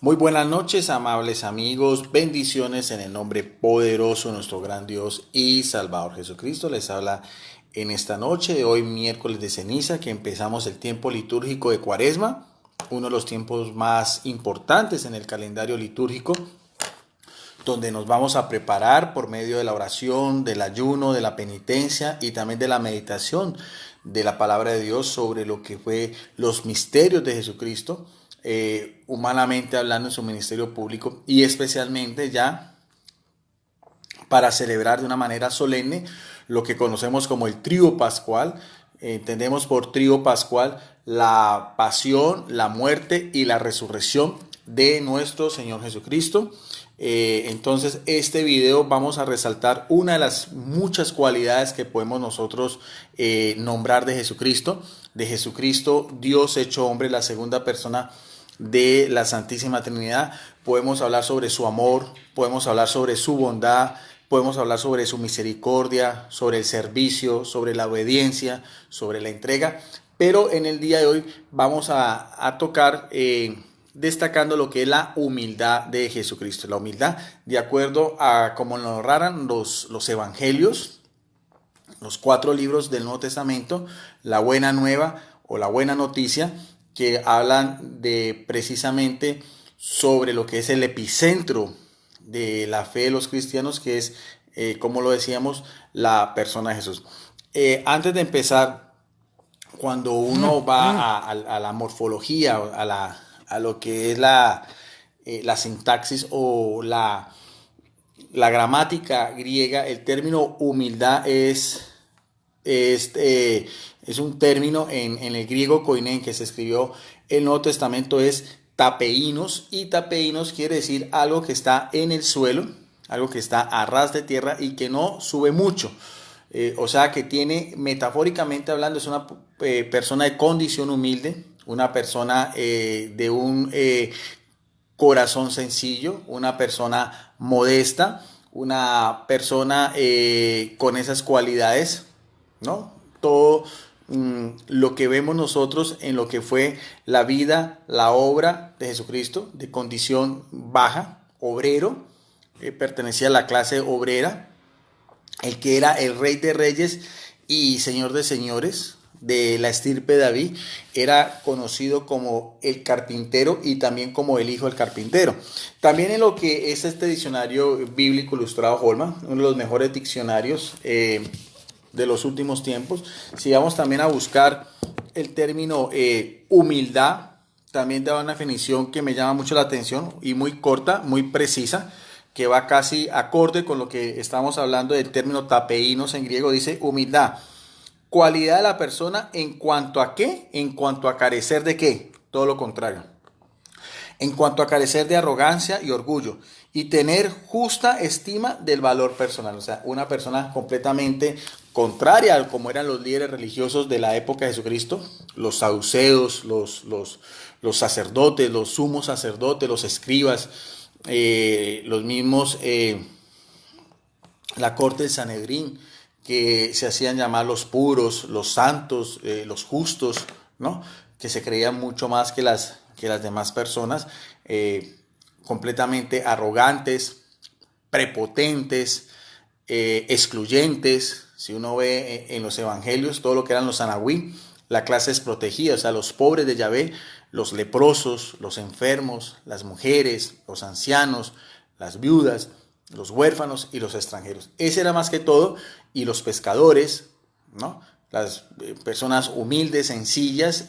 Muy buenas noches, amables amigos, bendiciones en el nombre poderoso de nuestro gran Dios y Salvador Jesucristo. Les habla en esta noche, hoy miércoles de ceniza, que empezamos el tiempo litúrgico de Cuaresma, uno de los tiempos más importantes en el calendario litúrgico, donde nos vamos a preparar por medio de la oración, del ayuno, de la penitencia y también de la meditación de la palabra de Dios sobre lo que fue los misterios de Jesucristo, humanamente hablando en su ministerio público, y especialmente ya para celebrar de una manera solemne lo que conocemos como el trío pascual. Entendemos por trío pascual la pasión, la muerte y la resurrección de nuestro Señor Jesucristo. Entonces este video vamos a resaltar una de las muchas cualidades que podemos nosotros nombrar de Jesucristo. De Jesucristo, Dios hecho hombre, la segunda persona de la Santísima Trinidad. Podemos hablar sobre su amor, podemos hablar sobre su bondad, podemos hablar sobre su misericordia, sobre el servicio, sobre la obediencia, sobre la entrega. Pero en el día de hoy vamos a tocar destacando lo que es la humildad de Jesucristo. La humildad, de acuerdo a como lo narran los evangelios, los 4 libros del Nuevo Testamento, la buena nueva o la buena noticia, que hablan de precisamente sobre lo que es el epicentro de la fe de los cristianos, que es, como lo decíamos, la persona de Jesús. Antes de empezar, cuando uno va a la morfología, a lo que es la sintaxis o la gramática griega, el término humildad es un término en el griego koiné que se escribió en el Nuevo Testamento, es tapeinos, y tapeinos quiere decir algo que está en el suelo, algo que está a ras de tierra y que no sube mucho. O sea que tiene, metafóricamente hablando, es una persona de condición humilde, una persona de un corazón sencillo, una persona modesta, una persona con esas cualidades, ¿no? Todo lo que vemos nosotros en lo que fue la vida, la obra de Jesucristo, de condición baja, obrero, pertenecía a la clase obrera, el que era el rey de reyes y señor de señores de la estirpe de David, era conocido como el carpintero y también como el hijo del carpintero. También en lo que es este diccionario bíblico ilustrado Holman, uno de los mejores diccionarios de los últimos tiempos, si vamos también a buscar el término humildad, también da una definición que me llama mucho la atención y muy corta, muy precisa, que va casi acorde con lo que estamos hablando del término tapeinos en griego. Dice humildad, cualidad de la persona en cuanto a qué, en cuanto a carecer de qué, todo lo contrario, en cuanto a carecer de arrogancia y orgullo, y tener justa estima del valor personal. O sea, una persona completamente contraria a como eran los líderes religiosos de la época de Jesucristo, los saduceos, los sacerdotes, los sumos sacerdotes, los escribas, los mismos, la corte de Sanedrín, que se hacían llamar los puros, los santos, los justos, ¿no? Que se creían mucho más que las demás personas, completamente arrogantes, prepotentes, excluyentes. Si uno ve en los evangelios todo lo que eran los anahuí, la clase desprotegida, o sea, los pobres de Yahvé, los leprosos, los enfermos, las mujeres, los ancianos, las viudas, los huérfanos y los extranjeros. Ese era más que todo, y los pescadores, ¿no? Las personas humildes, sencillas,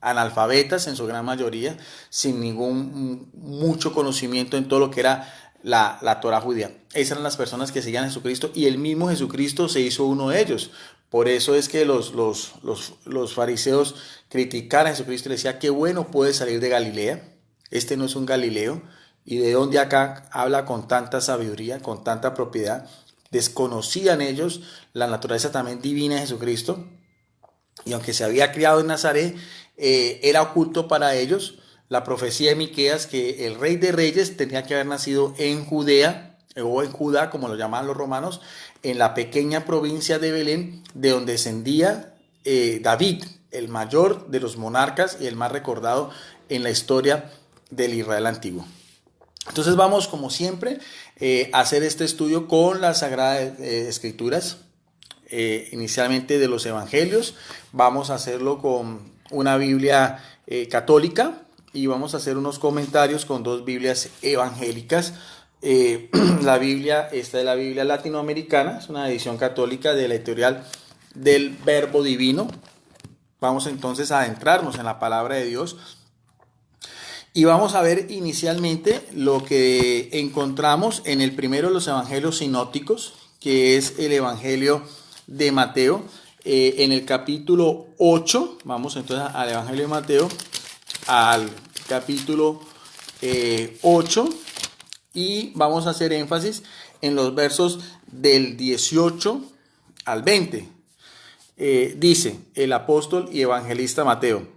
analfabetas en su gran mayoría, sin ningún mucho conocimiento en todo lo que era la Torah judía. Esas eran las personas que seguían a Jesucristo, y el mismo Jesucristo se hizo uno de ellos. Por eso es que los fariseos criticaron a Jesucristo y le decían: qué bueno puede salir de Galilea, este no es un Galileo, y de dónde acá habla con tanta sabiduría, con tanta propiedad. Desconocían ellos la naturaleza también divina de Jesucristo, y aunque se había criado en Nazaret, era oculto para ellos la profecía de Miqueas, que el rey de reyes tenía que haber nacido en Judea, o en Judá, como lo llamaban los romanos, en la pequeña provincia de Belén, de donde descendía David, el mayor de los monarcas y el más recordado en la historia del Israel antiguo. Entonces vamos, como siempre, a hacer este estudio con las Sagradas Escrituras, inicialmente de los Evangelios. Vamos a hacerlo con una Biblia católica y vamos a hacer unos comentarios con dos Biblias evangélicas. La Biblia, esta es la Biblia latinoamericana, es una edición católica de la editorial del Verbo Divino. Vamos entonces a adentrarnos en la palabra de Dios. Y vamos a ver inicialmente lo que encontramos en el primero de los evangelios sinópticos, que es el evangelio de Mateo, en el capítulo 8. Vamos entonces al evangelio de Mateo, al capítulo 8, y vamos a hacer énfasis en los versos del 18 al 20. Dice el apóstol y evangelista Mateo: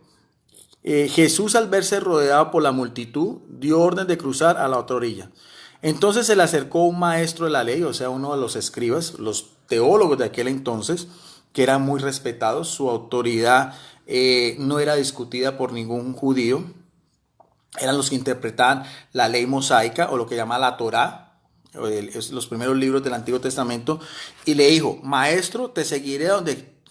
Jesús, al verse rodeado por la multitud, dio orden de cruzar a la otra orilla. Entonces se le acercó un maestro de la ley, o sea, uno de los escribas, los teólogos de aquel entonces, que eran muy respetados. Su autoridad no era discutida por ningún judío. Eran los que interpretaban la ley mosaica, o lo que llama la Torá, los primeros libros del Antiguo Testamento. Y le dijo: Maestro, te seguiré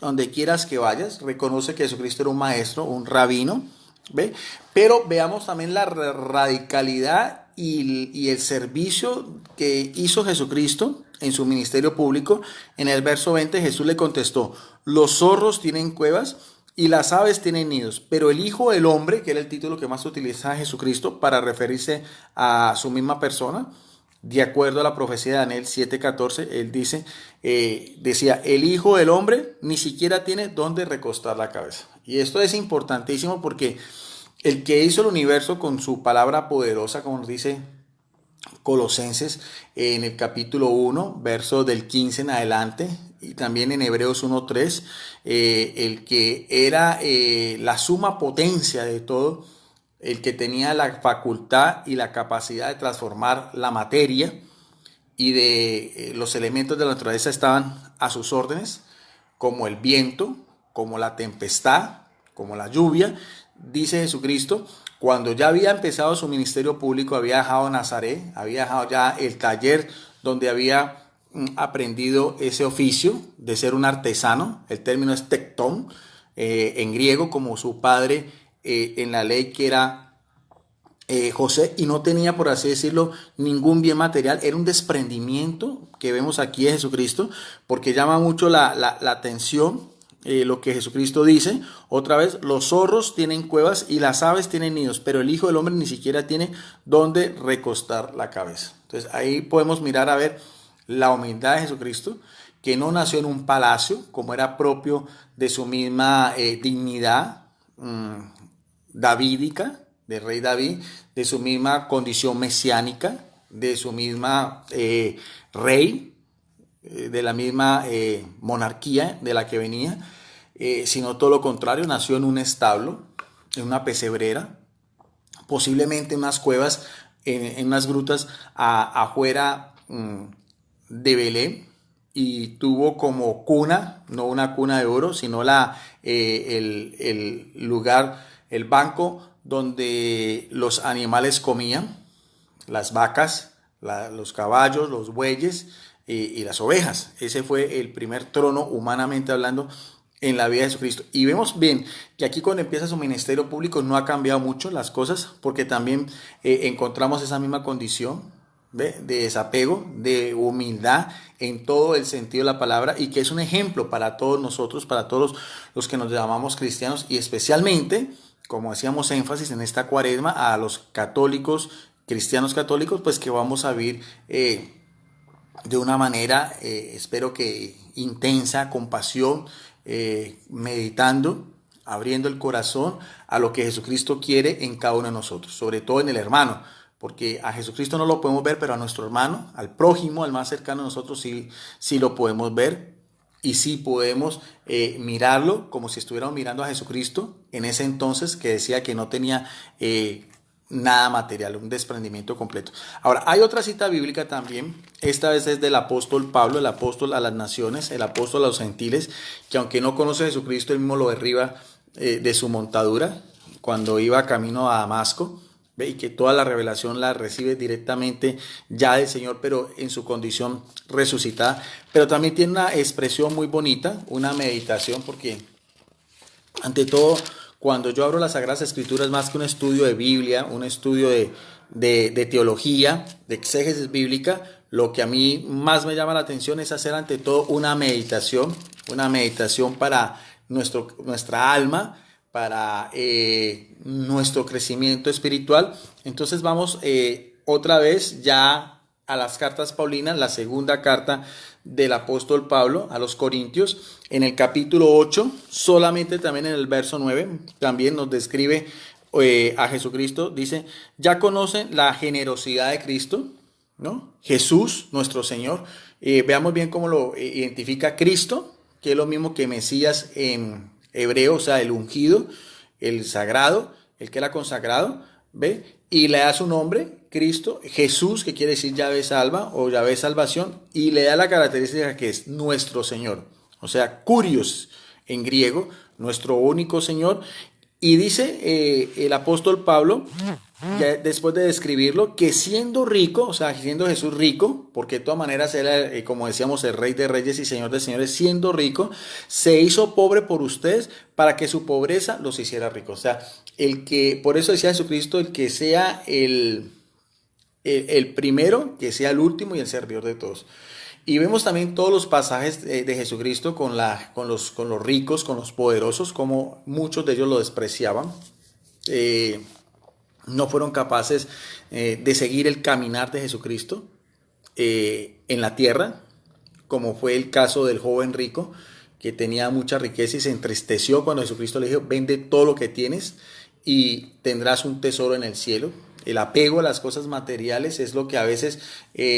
donde quieras que vayas. Reconoce que Jesucristo era un maestro, un rabino. ¿Ve? Pero veamos también la radicalidad y el servicio que hizo Jesucristo en su ministerio público. En el verso 20 Jesús le contestó: los zorros tienen cuevas y las aves tienen nidos, pero el Hijo del Hombre, que era el título que más utiliza Jesucristo para referirse a su misma persona, de acuerdo a la profecía de Daniel 7:14, él decía: el Hijo del Hombre ni siquiera tiene dónde recostar la cabeza. Y esto es importantísimo porque el que hizo el universo con su palabra poderosa, como nos dice Colosenses en el capítulo 1, verso del 15 en adelante, y también en Hebreos 1:3, el que era la suma potencia de todo, el que tenía la facultad y la capacidad de transformar la materia, y de los elementos de la naturaleza estaban a sus órdenes, como el viento, como la tempestad, como la lluvia. Dice Jesucristo, cuando ya había empezado su ministerio público, había dejado Nazaret, había dejado ya el taller donde había aprendido ese oficio de ser un artesano. El término es tectón, en griego, como su padre en la ley, que era José, y no tenía, por así decirlo, ningún bien material. Era un desprendimiento que vemos aquí de Jesucristo, porque llama mucho la atención lo que Jesucristo dice. Otra vez: los zorros tienen cuevas y las aves tienen nidos, pero el Hijo del Hombre ni siquiera tiene dónde recostar la cabeza. Entonces ahí podemos mirar a ver la humildad de Jesucristo, que no nació en un palacio, como era propio de su misma dignidad davídica, del rey David, de su misma condición mesiánica, de su misma rey, de la misma monarquía de la que venía, sino todo lo contrario. Nació en un establo, en una pesebrera, posiblemente en unas cuevas, en unas grutas afuera de Belén, y tuvo como cuna, no una cuna de oro, sino el lugar, el banco donde los animales comían, las vacas, los caballos, los bueyes y las ovejas. Ese fue el primer trono, humanamente hablando, en la vida de Jesucristo. Y vemos bien que aquí, cuando empieza su ministerio público, no ha cambiado mucho las cosas, porque también encontramos esa misma condición de desapego, de humildad en todo el sentido de la palabra, y que es un ejemplo para todos nosotros, para todos los que nos llamamos cristianos, y especialmente, como hacíamos énfasis en esta cuaresma, a los católicos, cristianos católicos, pues que vamos a vivir de una manera, espero que intensa, con pasión, meditando, abriendo el corazón a lo que Jesucristo quiere en cada uno de nosotros, sobre todo en el hermano, porque a Jesucristo no lo podemos ver, pero a nuestro hermano, al prójimo, al más cercano a nosotros, sí lo podemos ver, y sí podemos mirarlo como si estuviéramos mirando a Jesucristo en ese entonces, que decía que no tenía nada material, un desprendimiento completo. Ahora, hay otra cita bíblica también, esta vez es del apóstol Pablo, el apóstol a las naciones, el apóstol a los gentiles, que aunque no conoce a Jesucristo, él mismo lo derriba de su montadura cuando iba camino a Damasco. ¿ve? Y que toda la revelación la recibe directamente ya del Señor, pero en su condición resucitada. Pero también tiene una expresión muy bonita, una meditación, porque ante todo, cuando yo abro las Sagradas Escrituras, más que un estudio de Biblia, un estudio de teología, de exégesis bíblica, lo que a mí más me llama la atención es hacer ante todo una meditación para nuestra alma, para nuestro crecimiento espiritual. Entonces vamos otra vez ya a las cartas paulinas, la segunda carta del apóstol Pablo a los Corintios, en el capítulo 8, solamente también en el verso 9, también nos describe a Jesucristo. Dice, ya conocen la generosidad de Cristo, ¿no? Jesús, nuestro Señor. Veamos bien cómo lo identifica Cristo, que es lo mismo que Mesías en hebreo, o sea, el ungido, el sagrado, el que era consagrado, ¿ve? Y le da su nombre, Cristo, Jesús, que quiere decir Yahvé salva o Yahvé salvación, y le da la característica que es nuestro Señor, o sea, Kurios en griego, nuestro único Señor. Y dice el apóstol Pablo, ya después de describirlo, que siendo rico, o sea, siendo Jesús rico, porque de todas maneras era, como decíamos, el Rey de Reyes y Señor de Señores, siendo rico, se hizo pobre por ustedes para que su pobreza los hiciera ricos. O sea, por eso decía Jesucristo, el que sea el primero, que sea el último y el servidor de todos. Y vemos también todos los pasajes de Jesucristo con los ricos, con los poderosos, como muchos de ellos lo despreciaban. No fueron capaces de seguir el caminar de Jesucristo en la tierra, como fue el caso del joven rico, que tenía mucha riqueza y se entristeció cuando Jesucristo le dijo, vende todo lo que tienes y tendrás un tesoro en el cielo. El apego a las cosas materiales es lo que a veces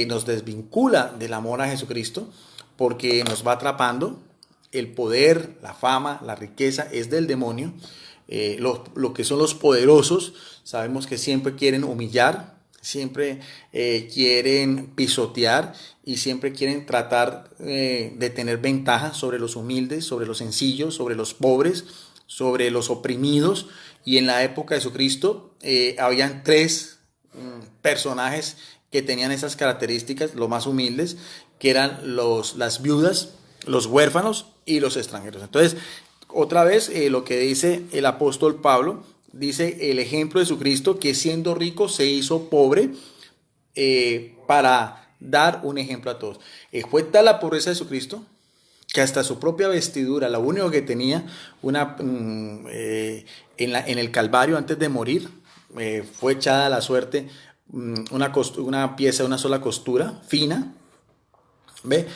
nos desvincula del amor a Jesucristo, porque nos va atrapando. El poder, la fama, la riqueza es del demonio. Lo que son los poderosos, sabemos que siempre quieren humillar, siempre quieren pisotear y siempre quieren tratar de tener ventaja sobre los humildes, sobre los sencillos, sobre los pobres, sobre los oprimidos. Y en la época de Jesucristo habían tres personajes que tenían esas características, los más humildes, que eran las viudas, los huérfanos y los extranjeros. Entonces, otra vez lo que dice el apóstol Pablo, dice el ejemplo de Jesucristo, que siendo rico se hizo pobre para dar un ejemplo a todos. Fue tal la pobreza de Jesucristo que hasta su propia vestidura, lo único que tenía en el Calvario antes de morir, fue echada a la suerte una pieza de una sola costura fina, ¿ve?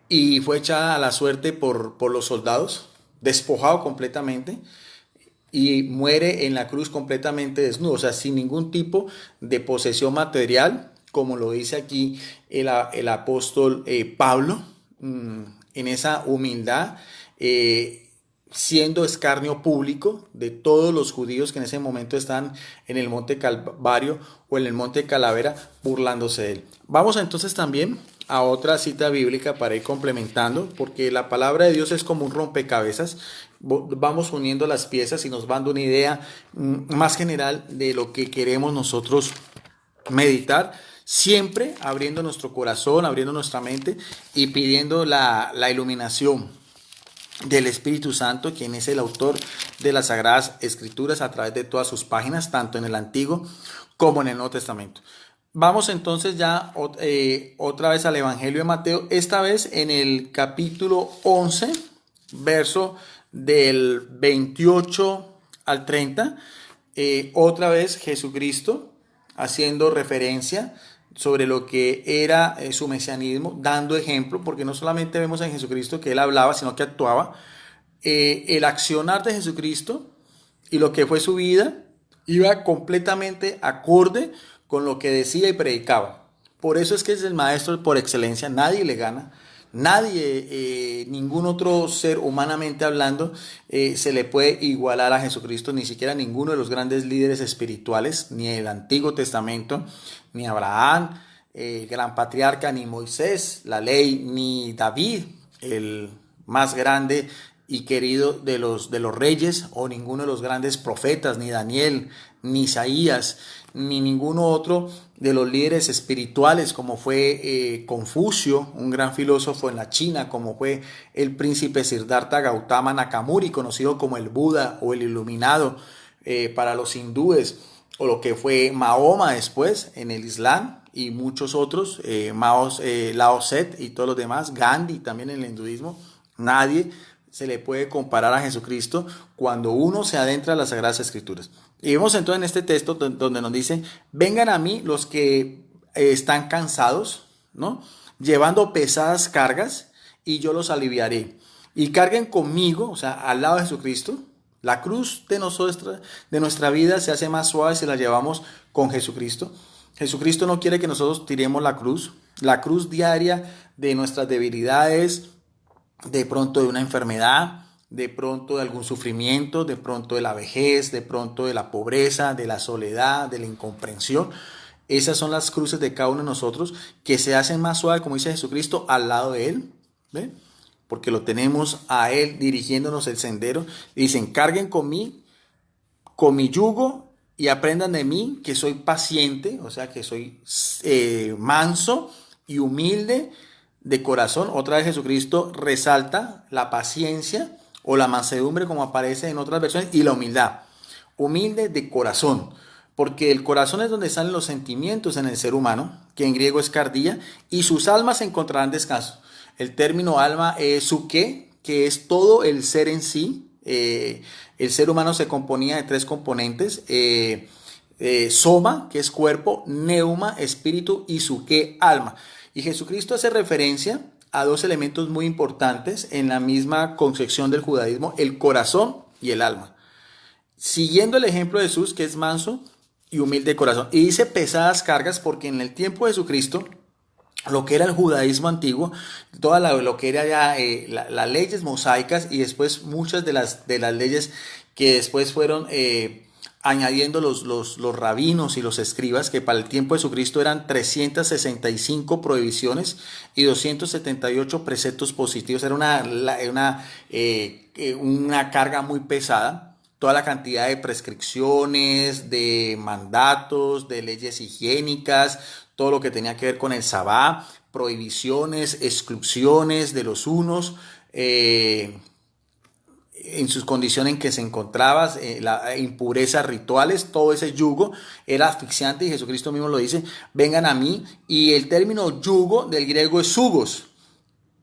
Y fue echada a la suerte por los soldados, despojado completamente, y muere en la cruz completamente desnudo, o sea, sin ningún tipo de posesión material, como lo dice aquí el apóstol Pablo, en esa humildad, siendo escarnio público de todos los judíos que en ese momento están en el monte Calvario o en el monte Calavera burlándose de él. Vamos entonces también a otra cita bíblica para ir complementando, porque la palabra de Dios es como un rompecabezas. Vamos uniendo las piezas y nos va dando una idea más general de lo que queremos nosotros meditar, siempre abriendo nuestro corazón, abriendo nuestra mente y pidiendo la iluminación del Espíritu Santo, quien es el autor de las Sagradas Escrituras a través de todas sus páginas, tanto en el Antiguo como en el Nuevo Testamento. Vamos entonces ya otra vez al Evangelio de Mateo, esta vez en el capítulo 11, verso del 28 al 30. Otra vez Jesucristo haciendo referencia sobre lo que era su mesianismo, dando ejemplo, porque no solamente vemos en Jesucristo que él hablaba, sino que actuaba. El accionar de Jesucristo y lo que fue su vida iba completamente acorde con lo que decía y predicaba. Por eso es que es el maestro por excelencia, nadie le gana. Nadie, ningún otro ser humanamente hablando, se le puede igualar a Jesucristo, ni siquiera ninguno de los grandes líderes espirituales, ni el Antiguo Testamento, ni Abraham, el gran patriarca, ni Moisés, la ley, ni David, el más grande y querido de los reyes, o ninguno de los grandes profetas, ni Daniel, ni Isaías, ni ninguno otro de los líderes espirituales, como fue Confucio, un gran filósofo en la China, como fue el príncipe Siddhartha Gautama Nakamura, conocido como el Buda o el Iluminado para los hindúes, o lo que fue Mahoma después en el Islam y muchos otros, Lao Tse y todos los demás, Gandhi también en el hinduismo. Nadie se le puede comparar a Jesucristo cuando uno se adentra a las Sagradas Escrituras. Y vemos entonces en este texto donde nos dice: vengan a mí los que están cansados, ¿no?, llevando pesadas cargas, y yo los aliviaré. Y carguen conmigo, o sea, al lado de Jesucristo. La cruz de nuestra vida se hace más suave si la llevamos con Jesucristo. Jesucristo no quiere que nosotros tiremos la cruz diaria de nuestras debilidades, de pronto de una enfermedad, de pronto de algún sufrimiento, de pronto de la vejez, de pronto de la pobreza, de la soledad, de la incomprensión. Esas son las cruces de cada uno de nosotros que se hacen más suaves, como dice Jesucristo, al lado de Él, ¿ve?, porque lo tenemos a Él dirigiéndonos el sendero. Dicen: carguen con mi yugo, y aprendan de mí, que soy paciente, o sea, que soy manso y humilde de corazón. Otra vez Jesucristo resalta la paciencia o la mansedumbre, como aparece en otras versiones, y la humildad. Humilde de corazón, porque el corazón es donde salen los sentimientos en el ser humano, que en griego es cardia, y sus almas encontrarán descanso. El término alma es psuké, que es todo el ser en sí. El ser humano se componía de tres componentes: soma, que es cuerpo; neuma, espíritu; y psuké, alma. Y Jesucristo hace referencia a dos elementos muy importantes en la misma concepción del judaísmo: el corazón y el alma. Siguiendo el ejemplo de Jesús, que es manso y humilde de corazón. Y dice pesadas cargas, porque en el tiempo de Jesucristo, lo que era el judaísmo antiguo, lo que era ya las leyes mosaicas, y después muchas de las leyes que después fueron añadiendo los rabinos y los escribas, que para el tiempo de Jesucristo eran 365 prohibiciones y 278 preceptos positivos. Era una carga muy pesada. Toda la cantidad de prescripciones, de mandatos, de leyes higiénicas, todo lo que tenía que ver con el sabá, prohibiciones, exclusiones de los unos, en sus condiciones en que se encontraba, la impurezas rituales. Todo ese yugo era asfixiante, y Jesucristo mismo lo dice: vengan a mí. Y el término yugo del griego es zugos,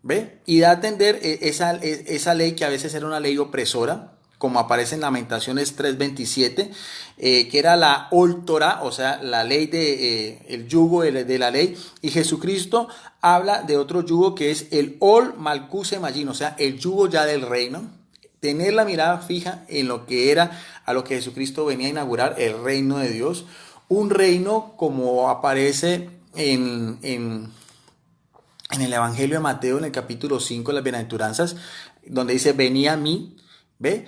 ¿ve? Y da a entender esa ley, que a veces era una ley opresora, como aparece en Lamentaciones 3:27, que era la Ol Torah, o sea, la ley el yugo de la ley. Y Jesucristo habla de otro yugo, que es el Ol Malkuse Mayin, o sea, el yugo ya del reino. Tener la mirada fija en lo que era, a lo que Jesucristo venía a inaugurar, el reino de Dios. Un reino como aparece en el Evangelio de Mateo, en el capítulo 5, las bienaventuranzas, donde dice: venid a mí, ¿ve?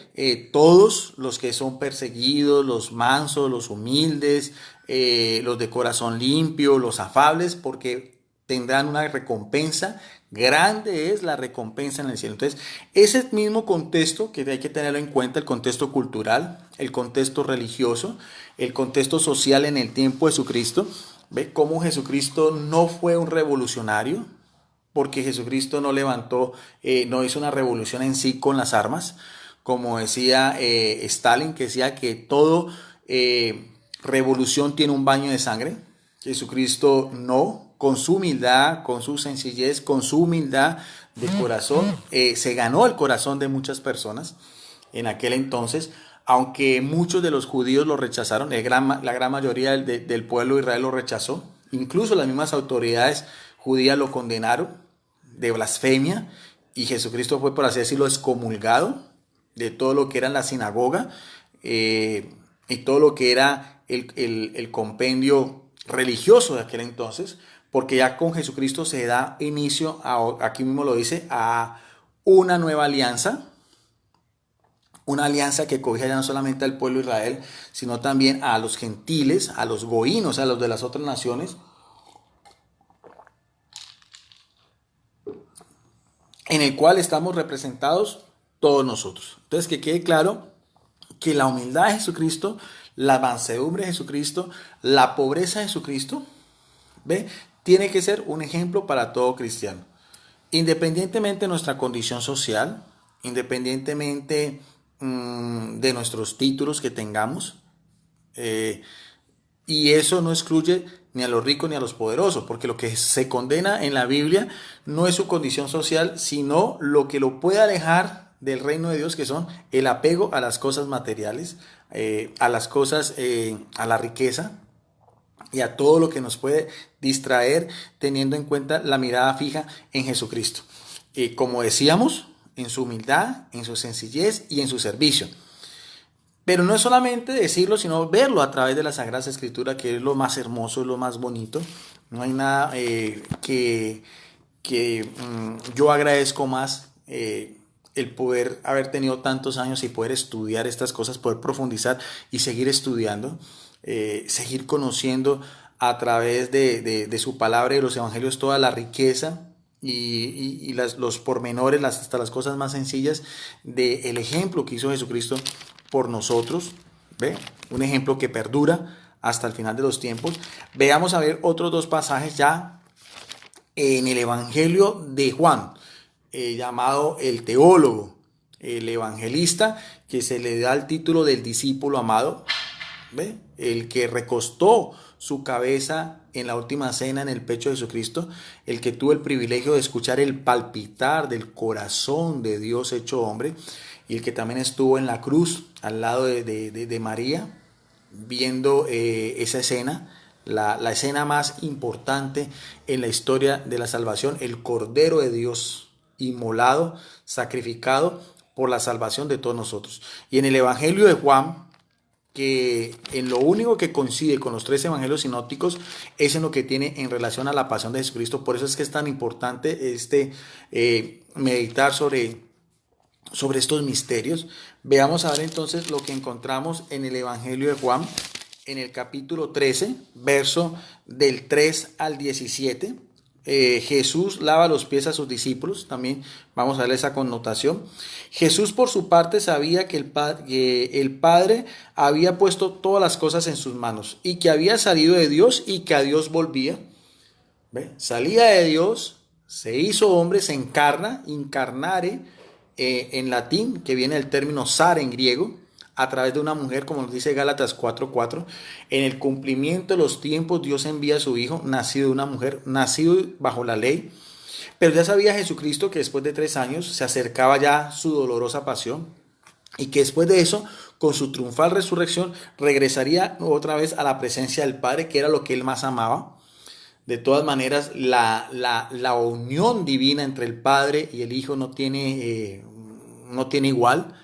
Todos los que son perseguidos, los mansos, los humildes, los de corazón limpio, los afables, porque tendrán una recompensa. Grande es la recompensa en el cielo. Entonces, ese mismo contexto que hay que tenerlo en cuenta: el contexto cultural, el contexto religioso, el contexto social en el tiempo de Jesucristo. ¿Ve cómo Jesucristo no fue un revolucionario? Porque Jesucristo no no hizo una revolución en sí con las armas, como decía Stalin, que decía que todo revolución tiene un baño de sangre. Jesucristo no. Con su humildad, con su sencillez, con su humildad de corazón, se ganó el corazón de muchas personas en aquel entonces. Aunque muchos de los judíos lo rechazaron, la gran mayoría del pueblo de Israel lo rechazó. Incluso las mismas autoridades judías lo condenaron de blasfemia, y Jesucristo fue, por así decirlo, excomulgado de todo lo que era la sinagoga, y todo lo que era el compendio religioso de aquel entonces, porque ya con Jesucristo se da inicio, aquí mismo lo dice, a una nueva alianza. Una alianza que cobija ya no solamente al pueblo de Israel, sino también a los gentiles, a los goínos, a los de las otras naciones, en el cual estamos representados todos nosotros. Entonces, que quede claro que la humildad de Jesucristo, la mansedumbre de Jesucristo, la pobreza de Jesucristo, ¿ve? Tiene que ser un ejemplo para todo cristiano. Independientemente de nuestra condición social, independientemente de nuestros títulos que tengamos, eh, y eso no excluye ni a los ricos ni a los poderosos, porque lo que se condena en la Biblia no es su condición social, sino lo que lo puede alejar del reino de Dios, que son el apego a las cosas materiales, a las cosas, a la riqueza y a todo lo que nos puede distraer, teniendo en cuenta la mirada fija en Jesucristo. Como decíamos, en su humildad, en su sencillez y en su servicio. Pero no es solamente decirlo, sino verlo a través de las Sagradas Escrituras, que es lo más hermoso, es lo más bonito. No hay nada que yo agradezco más, el poder haber tenido tantos años y poder estudiar estas cosas, poder profundizar y seguir estudiando, seguir conociendo a través de su palabra y de los evangelios toda la riqueza y los pormenores, hasta las cosas más sencillas del ejemplo que hizo Jesucristo por nosotros. ¿Ve? Un ejemplo que perdura hasta el final de los tiempos. Veamos a ver otros dos pasajes ya en el Evangelio de Juan, llamado el teólogo, el evangelista, que se le da el título del discípulo amado. ¿Ve? El que recostó su cabeza en la última cena en el pecho de Jesucristo, el que tuvo el privilegio de escuchar el palpitar del corazón de Dios hecho hombre, y el que también estuvo en la cruz al lado de María, viendo esa escena, la escena más importante en la historia de la salvación, el Cordero de Dios inmolado, sacrificado por la salvación de todos nosotros. Y en el Evangelio de Juan, que en lo único que coincide con los tres evangelios sinópticos es en lo que tiene en relación a la pasión de Jesucristo. Por eso es que es tan importante meditar sobre estos misterios. Veamos a ver entonces lo que encontramos en el Evangelio de Juan, en el capítulo 13, verso del 3 al 17. Jesús lava los pies a sus discípulos, también vamos a darle esa connotación. Jesús por su parte sabía que el Padre había puesto todas las cosas en sus manos y que había salido de Dios y que a Dios volvía. ¿Ve? Salía de Dios, se hizo hombre, se encarna, incarnare en latín, que viene del término sar en griego, a través de una mujer, como nos dice Gálatas 4:4. En el cumplimiento de los tiempos, Dios envía a su Hijo, nacido de una mujer, nacido bajo la ley. Pero ya sabía Jesucristo que después de 3 años se acercaba ya su dolorosa pasión, y que después de eso, con su triunfal resurrección, regresaría otra vez a la presencia del Padre, que era lo que él más amaba. De todas maneras, la unión divina entre el Padre y el Hijo no tiene igual.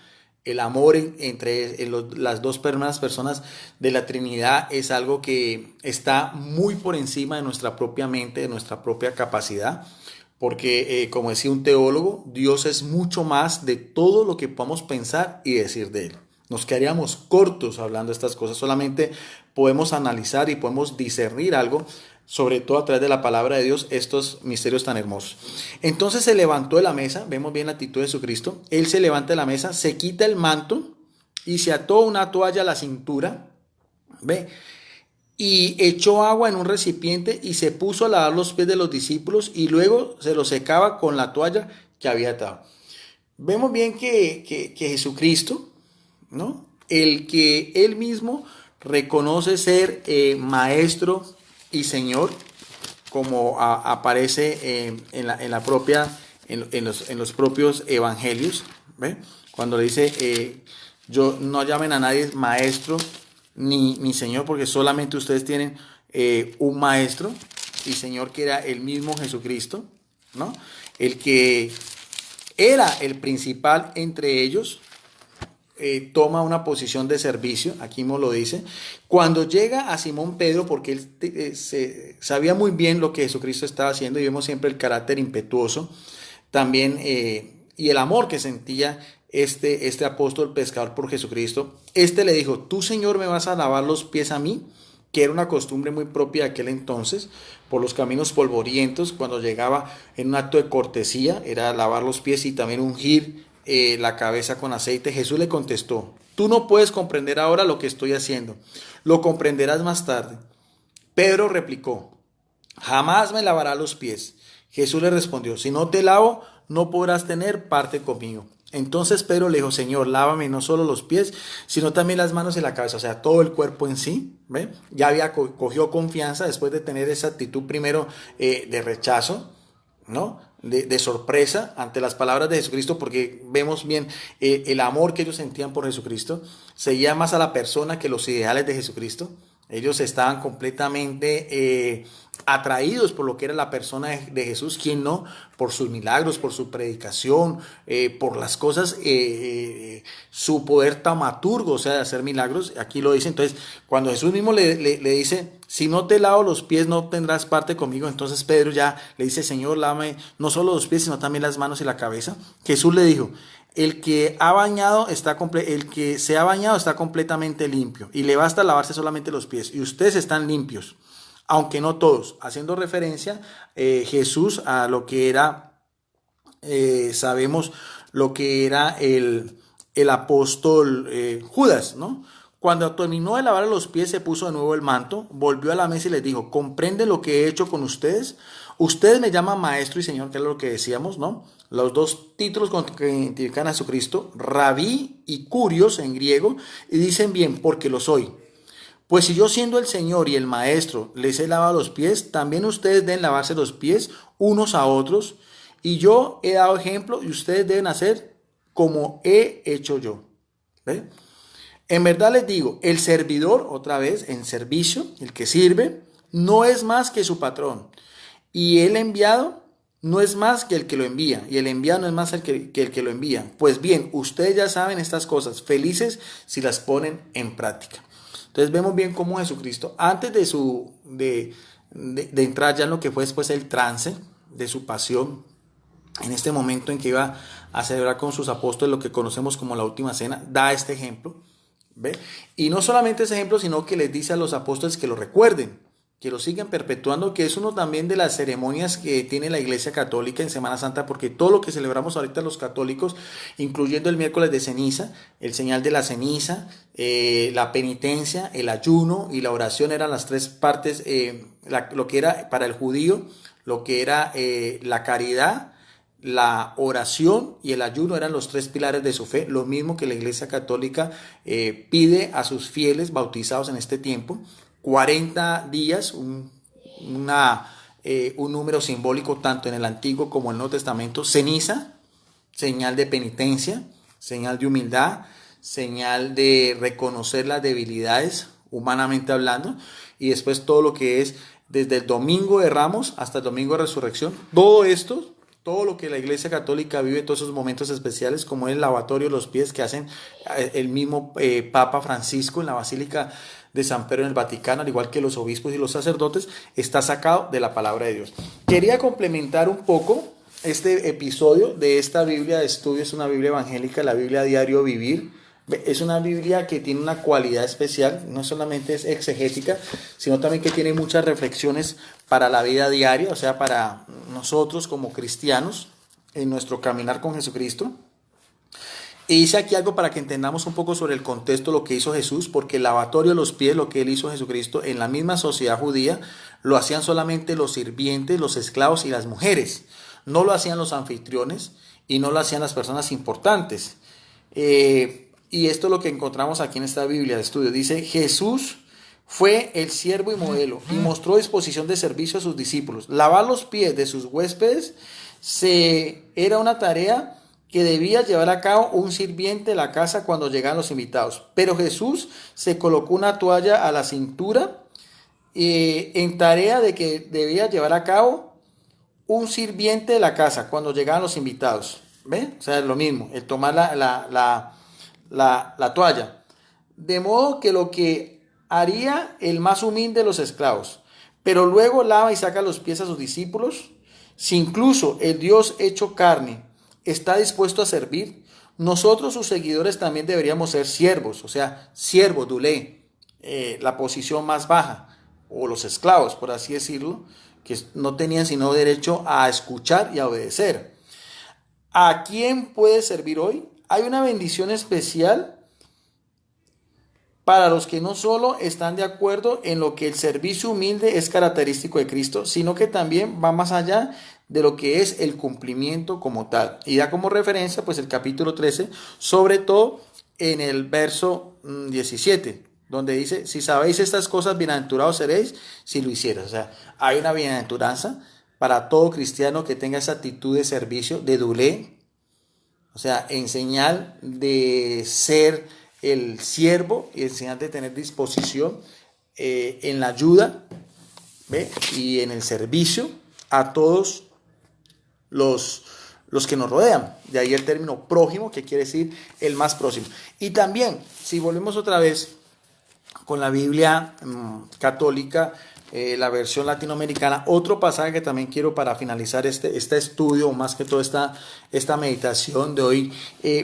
El amor entre las dos primeras personas de la Trinidad es algo que está muy por encima de nuestra propia mente, de nuestra propia capacidad, porque como decía un teólogo, Dios es mucho más de todo lo que podamos pensar y decir de Él. Nos quedaríamos cortos hablando de estas cosas, solamente podemos analizar y podemos discernir algo, sobre todo a través de la palabra de Dios, estos misterios tan hermosos. Entonces se levantó de la mesa, vemos bien la actitud de Jesucristo. Él se levanta de la mesa, se quita el manto y se ató una toalla a la cintura, ¿ve? Y echó agua en un recipiente y se puso a lavar los pies de los discípulos y luego se los secaba con la toalla que había atado. Vemos bien que Jesucristo, ¿no? El que él mismo reconoce ser maestro y Señor, como aparece en los propios evangelios, ¿ve? Cuando le dice, yo no llamen a nadie maestro ni Señor, porque solamente ustedes tienen un maestro y Señor, que era el mismo Jesucristo, ¿no? El que era el principal entre ellos. Toma una posición de servicio, aquí mismo lo dice, cuando llega a Simón Pedro, porque él sabía muy bien lo que Jesucristo estaba haciendo, y vemos siempre el carácter impetuoso también, y el amor que sentía este apóstol pescador por Jesucristo. Le dijo, tú, Señor, me vas a lavar los pies a mí, que era una costumbre muy propia de aquel entonces, por los caminos polvorientos. Cuando llegaba en un acto de cortesía, era lavar los pies y también ungir la cabeza con aceite. Jesús le contestó: tú no puedes comprender ahora lo que estoy haciendo, lo comprenderás más tarde. Pedro replicó: jamás me lavará los pies. Jesús le respondió: si no te lavo, no podrás tener parte conmigo. Entonces Pedro le dijo: Señor, lávame no solo los pies, sino también las manos y la cabeza, o sea, todo el cuerpo en sí. ¿Ve? Ya cogió confianza después de tener esa actitud primero de rechazo, ¿no? De sorpresa ante las palabras de Jesucristo, porque vemos bien el amor que ellos sentían por Jesucristo. Seguía más a la persona que los ideales de Jesucristo. Ellos estaban completamente atraídos por lo que era la persona de Jesús, quien no, por sus milagros, por su predicación, por las cosas, su poder taumaturgo, o sea, de hacer milagros. Aquí lo dice. Entonces, cuando Jesús mismo le dice: si no te lavo los pies, no tendrás parte conmigo. Entonces Pedro ya le dice: Señor, lávame no solo los pies, sino también las manos y la cabeza. Jesús le dijo: el que se ha bañado está completamente limpio, y le basta lavarse solamente los pies, y ustedes están limpios, aunque no todos, haciendo referencia Jesús a lo que era, sabemos lo que era el apóstol Judas, ¿no? Cuando terminó de lavar los pies, se puso de nuevo el manto, volvió a la mesa y les dijo: ¿comprenden lo que he hecho con ustedes? Ustedes me llaman maestro y señor, que es lo que decíamos, ¿no? Los dos títulos que identifican a Jesucristo, rabí y curios en griego, y dicen bien, porque lo soy. Pues si yo, siendo el Señor y el Maestro, les he lavado los pies, también ustedes deben lavarse los pies unos a otros. Y yo he dado ejemplo, y ustedes deben hacer como he hecho yo. ¿Ve? En verdad les digo, el servidor, otra vez, en servicio, el que sirve, no es más que su patrón. Y el enviado no es más que el que lo envía. Y el enviado no es más que el que lo envía. Pues bien, ustedes ya saben estas cosas, felices si las ponen en práctica. Entonces vemos bien cómo Jesucristo, antes de entrar ya en lo que fue después el trance de su pasión, en este momento en que iba a celebrar con sus apóstoles lo que conocemos como la última cena, da este ejemplo. ¿Ve? Y no solamente ese ejemplo, sino que les dice a los apóstoles que lo recuerden, que lo sigan perpetuando, que es uno también de las ceremonias que tiene la Iglesia Católica en Semana Santa, porque todo lo que celebramos ahorita los católicos, incluyendo el miércoles de ceniza, el señal de la ceniza, la penitencia, el ayuno y la oración, eran las tres partes, lo que era para el judío, lo que era la caridad, la oración y el ayuno eran los tres pilares de su fe, lo mismo que la Iglesia Católica pide a sus fieles bautizados en este tiempo. 40 días, un número simbólico tanto en el Antiguo como en el Nuevo Testamento. Ceniza, señal de penitencia, señal de humildad, señal de reconocer las debilidades, humanamente hablando, y después todo lo que es desde el Domingo de Ramos hasta el Domingo de Resurrección. Todo esto, todo lo que la Iglesia Católica vive, todos esos momentos especiales, como el lavatorio de los pies que hacen el mismo Papa Francisco en la Basílica de San Pedro en el Vaticano, al igual que los obispos y los sacerdotes, está sacado de la palabra de Dios. Quería complementar un poco este episodio de esta Biblia de estudio. Es una Biblia evangélica, la Biblia Diario Vivir. Es una Biblia que tiene una cualidad especial, no solamente es exegética, sino también que tiene muchas reflexiones para la vida diaria, o sea, para nosotros como cristianos en nuestro caminar con Jesucristo. Y hice aquí algo para que entendamos un poco sobre el contexto de lo que hizo Jesús, porque el lavatorio de los pies, lo que él hizo Jesucristo, en la misma sociedad judía, lo hacían solamente los sirvientes, los esclavos y las mujeres. No lo hacían los anfitriones y no lo hacían las personas importantes. Y esto es lo que encontramos aquí en esta Biblia de estudio. Dice: Jesús fue el siervo y modelo y mostró disposición de servicio a sus discípulos. Lavar los pies de sus huéspedes era una tarea que debía llevar a cabo un sirviente de la casa cuando llegaban los invitados. Pero Jesús se colocó una toalla a la cintura en tarea de que debía llevar a cabo un sirviente de la casa cuando llegaban los invitados. ¿Ve? O sea, es lo mismo, el tomar la toalla. De modo que lo que haría el más humilde de los esclavos, pero luego lava y saca los pies a sus discípulos. Si incluso el Dios hecho carne está dispuesto a servir, nosotros sus seguidores también deberíamos ser siervos, o sea, siervos, dulé, la posición más baja, o los esclavos, por así decirlo, que no tenían sino derecho a escuchar y a obedecer. ¿A quién puedes servir hoy? Hay una bendición especial para los que no solo están de acuerdo en lo que el servicio humilde es característico de Cristo, sino que también va más allá de lo que es el cumplimiento como tal. Y da como referencia pues el capítulo 13, sobre todo en el verso 17, donde dice, si sabéis estas cosas, bienaventurados seréis si lo hicieras. O sea, hay una bienaventuranza para todo cristiano que tenga esa actitud de servicio, de doulé, o sea, en señal de ser el siervo y en señal de tener disposición en la ayuda, ¿ve? Y en el servicio a todos los que nos rodean. De ahí el término prójimo, que quiere decir el más próximo. Y también, si volvemos otra vez con la Biblia católica, la versión latinoamericana, otro pasaje que también quiero para finalizar este estudio, o más que todo esta meditación de hoy,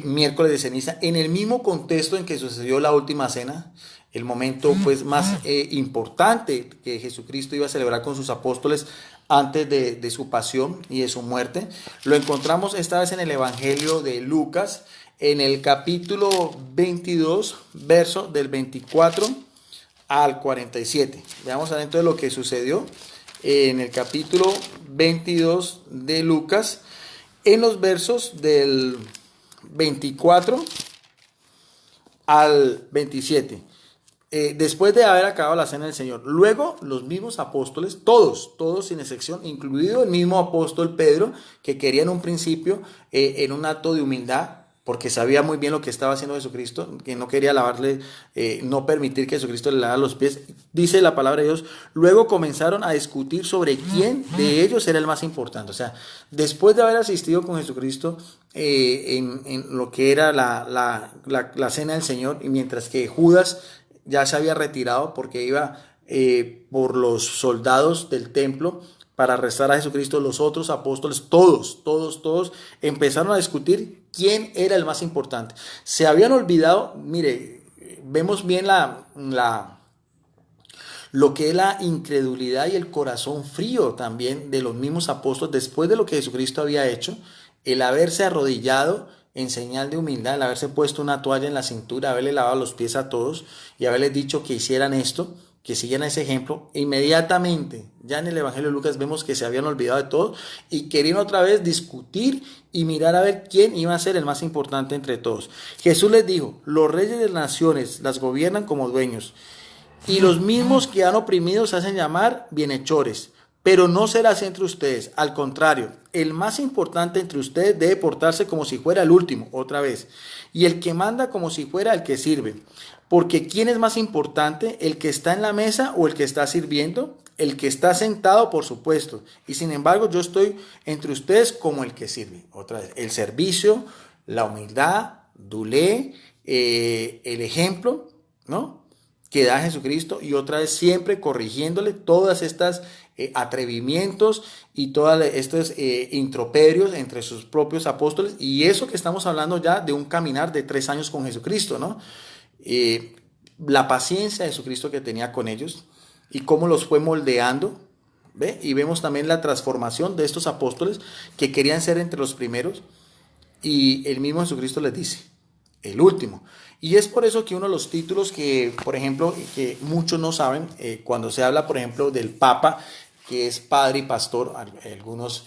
miércoles de ceniza, en el mismo contexto en que sucedió la última cena, el momento pues más importante que Jesucristo iba a celebrar con sus apóstoles antes de su pasión y de su muerte. Lo encontramos esta vez en el Evangelio de Lucas, en el capítulo 22, verso del 24 al 47. Veamos adentro de lo que sucedió en el capítulo 22 de Lucas, en los versos del 24 al 27. Después de haber acabado la cena del Señor, luego los mismos apóstoles, todos sin excepción, incluido el mismo apóstol Pedro, que quería en un principio, en un acto de humildad, porque sabía muy bien lo que estaba haciendo Jesucristo, que no quería lavarle, no permitir que Jesucristo le lavara los pies, dice la palabra de Dios, luego comenzaron a discutir sobre quién de ellos era el más importante. O sea, después de haber asistido con Jesucristo en lo que era la cena del Señor, y mientras que Judas ya se había retirado porque iba por los soldados del templo para arrestar a Jesucristo, los otros apóstoles, todos empezaron a discutir quién era el más importante. Se habían olvidado, mire, vemos bien lo que es la incredulidad y el corazón frío también de los mismos apóstoles después de lo que Jesucristo había hecho, el haberse arrodillado en señal de humildad, el haberse puesto una toalla en la cintura, haberle lavado los pies a todos y haberles dicho que hicieran esto, que siguieran ese ejemplo. Inmediatamente, ya en el Evangelio de Lucas vemos que se habían olvidado de todo y querían otra vez discutir y mirar a ver quién iba a ser el más importante entre todos. Jesús les dijo, los reyes de las naciones las gobiernan como dueños y los mismos que han oprimido se hacen llamar bienhechores. Pero no será así entre ustedes, al contrario, el más importante entre ustedes debe portarse como si fuera el último, otra vez, y el que manda como si fuera el que sirve. Porque ¿quién es más importante, el que está en la mesa o el que está sirviendo? El que está sentado, por supuesto, y sin embargo yo estoy entre ustedes como el que sirve. Otra vez, el servicio, la humildad, doulé, el ejemplo, ¿no?, que da Jesucristo, y otra vez siempre corrigiéndole todas estas atrevimientos y todos estos introperios entre sus propios apóstoles, y eso que estamos hablando ya de un caminar de 3 años con Jesucristo, ¿no? La paciencia de Jesucristo que tenía con ellos y cómo los fue moldeando, ¿ve? Y vemos también la transformación de estos apóstoles que querían ser entre los primeros, y el mismo Jesucristo les dice, el último. Y es por eso que uno de los títulos que, por ejemplo, que muchos no saben, cuando se habla, por ejemplo, del Papa, que es padre y pastor, algunos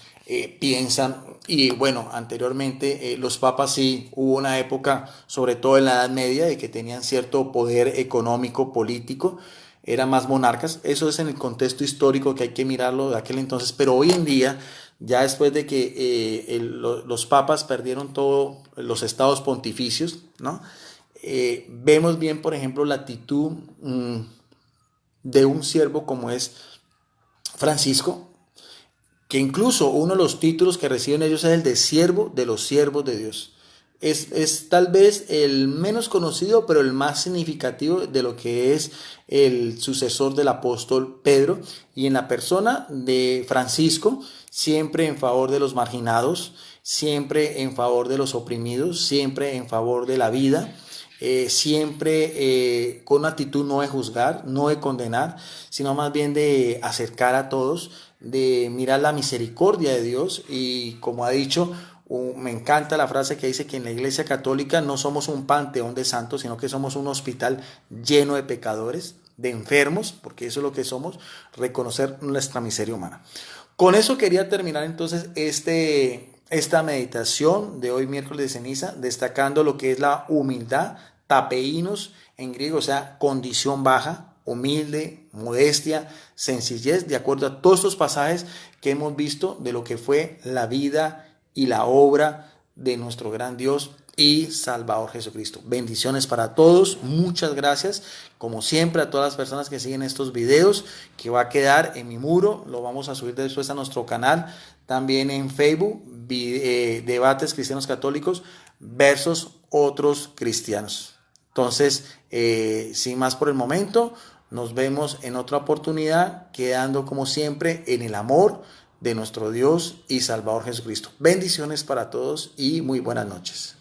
piensan, y bueno, anteriormente los papas sí, hubo una época, sobre todo en la Edad Media, de que tenían cierto poder económico, político, eran más monarcas. Eso es en el contexto histórico que hay que mirarlo de aquel entonces, pero hoy en día, ya después de que los papas perdieron todos los estados pontificios, ¿no? Vemos bien, por ejemplo, la actitud de un siervo como es Francisco, que incluso uno de los títulos que reciben ellos es el de siervo de los siervos de Dios. Es tal vez el menos conocido, pero el más significativo de lo que es el sucesor del apóstol Pedro, y en la persona de Francisco, siempre en favor de los marginados, siempre en favor de los oprimidos, siempre en favor de la vida, siempre con una actitud no de juzgar, no de condenar, sino más bien de acercar a todos, de mirar la misericordia de Dios, y como ha dicho, Me encanta la frase que dice que en la Iglesia Católica no somos un panteón de santos, sino que somos un hospital lleno de pecadores, de enfermos, porque eso es lo que somos, reconocer nuestra miseria humana. Con eso quería terminar entonces esta meditación de hoy miércoles de ceniza, destacando lo que es la humildad, tapeinos en griego, o sea, condición baja, humilde, modestia, sencillez, de acuerdo a todos estos pasajes que hemos visto de lo que fue la vida y la obra de nuestro gran Dios y Salvador Jesucristo. Bendiciones para todos, muchas gracias, como siempre a todas las personas que siguen estos videos, que va a quedar en mi muro, lo vamos a subir después a nuestro canal, también en Facebook, Debates Cristianos Católicos versus otros cristianos. Entonces, sin más por el momento, nos vemos en otra oportunidad, quedando como siempre en el amor de nuestro Dios y Salvador Jesucristo. Bendiciones para todos y muy buenas noches.